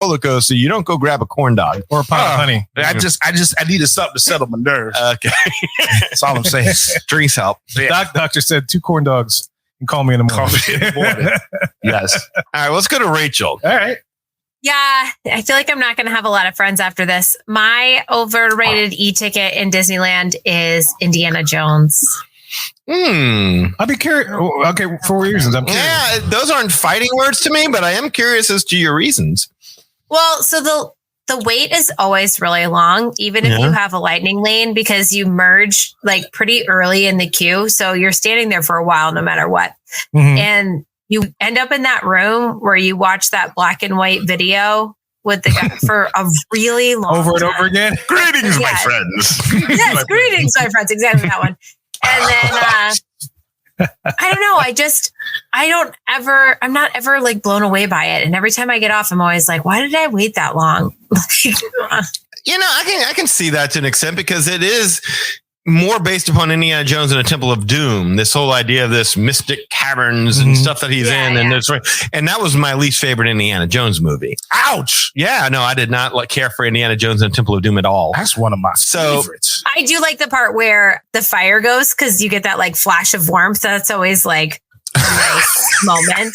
roller coaster, you don't go grab a corn dog or a pot of honey. I needed something to settle my nerves. Okay. That's all I'm saying. Drinks help. Yeah. Doctor said 2 corn dogs and call me in the morning. Yes. All right, let's go to Rachel. All right. Yeah, I feel like I'm not going to have a lot of friends after this. My overrated e-ticket in Disneyland is Indiana Jones. I'd be curious. Okay, for reasons. I'm curious. Yeah, those aren't fighting words to me, but I am curious as to your reasons. Well, so the wait is always really long, even if you have a lightning lane, because you merge like pretty early in the queue. So you're standing there for a while, no matter what. And you end up in that room where you watch that black and white video with the guy for a really long over and time. over again. Greetings, my friends. Yes, greetings, my friends. Exactly that one. And then I'm not ever like blown away by it. And every time I get off, I'm always like, why did I wait that long? I can see that to an extent because it is more based upon Indiana Jones and a Temple of Doom. This whole idea of this mystic caverns and stuff that he's in. And and that was my least favorite Indiana Jones movie. Ouch. Yeah, no, I did not care for Indiana Jones and Temple of Doom at all. That's one of my favorites. I do like the part where the fire goes because you get that like flash of warmth. That's always like a nice moment.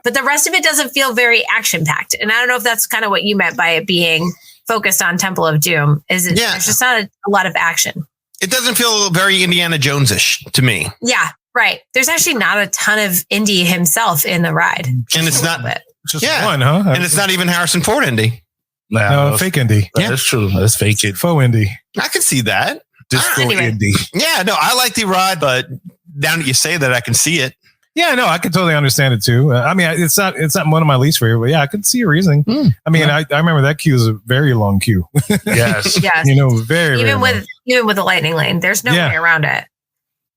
But the rest of it doesn't feel very action packed. And I don't know if that's kind of what you meant by it being focused on Temple of Doom. There's just not a lot of action. It doesn't feel very Indiana Jones-ish to me. Yeah, right. There's actually not a ton of Indy himself in the ride. And it's not just one, huh? And it's not even Harrison Ford Indy. No, fake Indy. Yeah, that's true. That's fake it. Faux Indy. I can see that. Disco Indy. Yeah, no, I like the ride, but now that you say that, I can see it. Yeah, no, I can totally understand it too. I mean, it's not one of my least favorite, but yeah, I could see a reasoning. I mean, I remember that queue is a very long queue. Yes. Yes. Very even long. Even with a lightning lane, there's no way around it.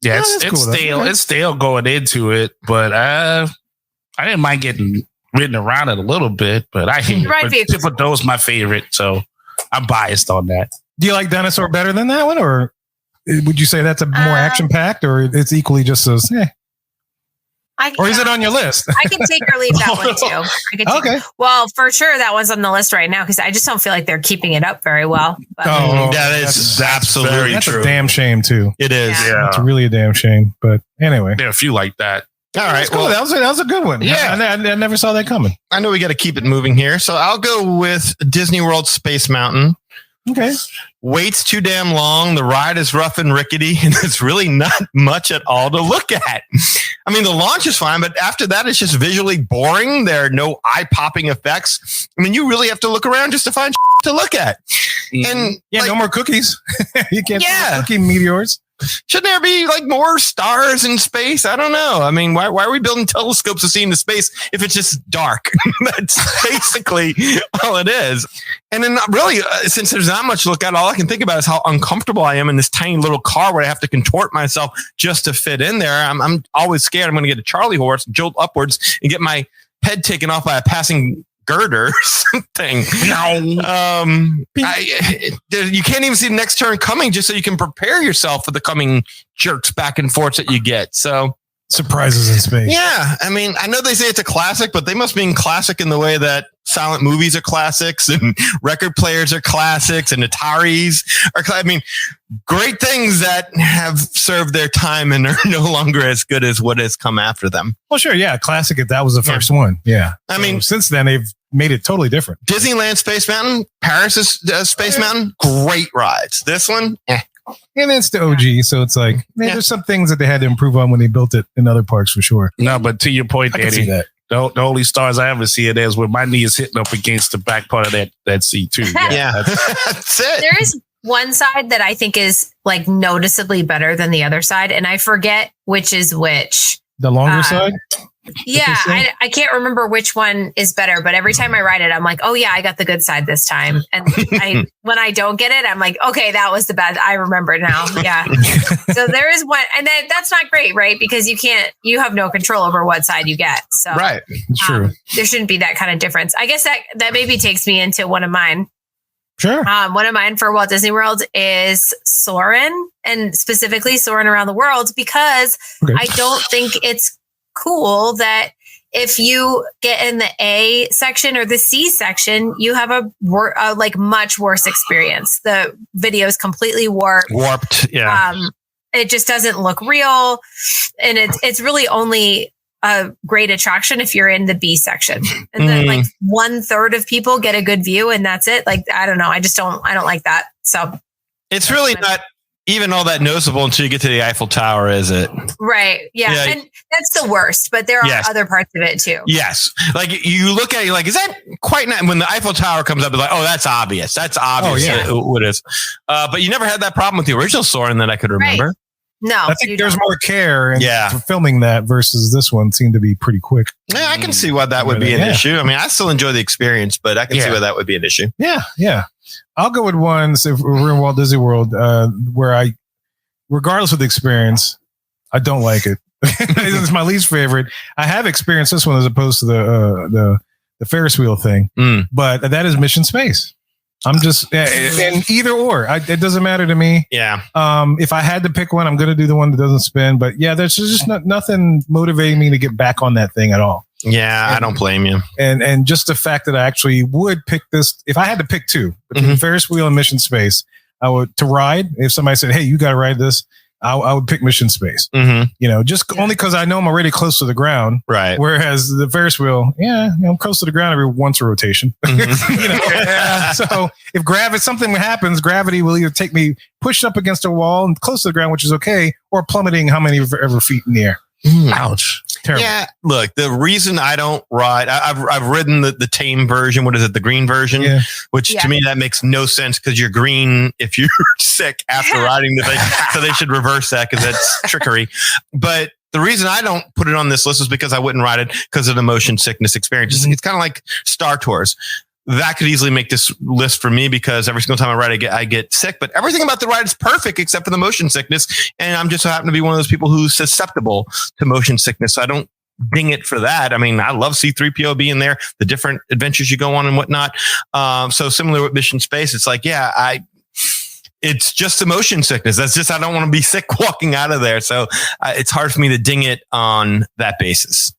Yeah, it's cool, stale. It's stale going into it, but I didn't mind getting ridden around it a little bit, but I hate it. But Thibodeau's my favorite, so I'm biased on that. Do you like Dinosaur better than that one, or would you say that's a more action packed, or it's equally just as? Or is it on your list? I can take or leave that one too. Okay. Well, for sure, that one's on the list right now because I just don't feel like they're keeping it up very well. But. That's absolutely that's true. A damn shame too. It is. Yeah. It's really a damn shame. But anyway, there are a few like that. All right. Well, that was a good one. Yeah. I never saw that coming. I know we got to keep it moving here, so I'll go with Disney World Space Mountain. Okay. Wait's too damn long. The ride is rough and rickety, and it's really not much at all to look at. I mean, the launch is fine, but after that, it's just visually boring. There are no eye-popping effects. I mean, you really have to look around just to find to look at. And no more cookies. You can't see cookie meteors. Shouldn't there be like more stars in space? I don't know. I mean, why are we building telescopes to see into space if it's just dark? That's basically all it is. And then really, since there's not much to look at, all I can think about is how uncomfortable I am in this tiny little car where I have to contort myself just to fit in there. I'm always scared I'm going to get a Charlie horse, jolt upwards, and get my head taken off by a passing girder or something. You can't even see the next turn coming just so you can prepare yourself for the coming jerks back and forth that you get. So surprises in space. Yeah. I mean, I know they say it's a classic, but they must mean classic in the way that silent movies are classics and record players are classics and Ataris are. I mean, great things that have served their time and are no longer as good as what has come after them. Well, sure. Yeah. Classic. If that was the first one. Yeah. I mean, since then they've made it totally different. Disneyland Space Mountain, Paris' Space Mountain, great rides. This one, And it's the OG, so it's like there's some things that they had to improve on when they built it in other parks for sure. No, but to your point, I can see Danny, that. the only stars I ever see it is when my knee is hitting up against the back part of that seat too. Yeah, that's it. There is one side that I think is like noticeably better than the other side, and I forget which is which. The longer side? Yeah, I can't remember which one is better, but every time I ride it, I'm like, oh yeah, I got the good side this time. And when I don't get it, I'm like, okay, that was the bad. I remember now. Yeah. So there is one, and then that's not great, right? Because you have no control over what side you get. So right, true. There shouldn't be that kind of difference. I guess that maybe takes me into one of mine. Sure. One of mine for Walt Disney World is Soarin', and specifically Soarin' Around the World, because I don't think it's cool that if you get in the A section or the C section, you have a like much worse experience. The video is completely warped. Yeah. It just doesn't look real. And it's really only a great attraction if you're in the B section. And then like 1/3 of people get a good view and that's it. Like, I don't know. I don't like that. So it's really not even all that noticeable until you get to the Eiffel Tower, is it? Right. Yeah. And that's the worst, but there are other parts of it too. Yes. Like you look at it, like, is that quite not, when the Eiffel Tower comes up, it's like, oh, that's obvious. That's obvious. What it is. But you never had that problem with the original Soarin' that I could remember. Right. No, I think there's more care for filming that versus this one seemed to be pretty quick. Yeah, I can see why that would be an issue. I mean, I still enjoy the experience, but I can see why that would be an issue. Yeah, yeah. I'll go with ones if we're in Walt Disney World where regardless of the experience, I don't like it. It's my least favorite. I have experienced this one as opposed to the Ferris wheel thing, but that is Mission Space. I'm just and either or. It doesn't matter to me. Yeah. If I had to pick one, I'm going to do the one that doesn't spin. But yeah, there's just nothing motivating me to get back on that thing at all. Yeah, I don't blame you. And just the fact that I actually would pick this, if I had to pick two between Ferris wheel and Mission Space, I would to ride. If somebody said, "Hey, you got to ride this," I would pick Mission Space. Just only because I know I'm already close to the ground. Right. Whereas the Ferris wheel, I'm close to the ground every once a rotation. So if something happens, gravity will either take me pushed up against a wall and close to the ground, which is okay, or plummeting how many ever feet in the air. Ouch. Terrible. Yeah, look, the reason I don't ride, I've ridden the tame version. What is it? The green version, which to me, that makes no sense because you're green if you're sick after riding the thing. So they should reverse that because that's trickery. But the reason I don't put it on this list is because I wouldn't ride it because of the motion sickness experience. It's kind of like Star Tours. That could easily make this list for me because every single time I ride, I get sick. But everything about the ride is perfect except for the motion sickness. And I'm just so happen to be one of those people who's susceptible to motion sickness. So I don't ding it for that. I mean, I love C-3PO being there, the different adventures you go on and whatnot. So similar with Mission Space, it's like, it's just the motion sickness. That's just, I don't want to be sick walking out of there. So it's hard for me to ding it on that basis.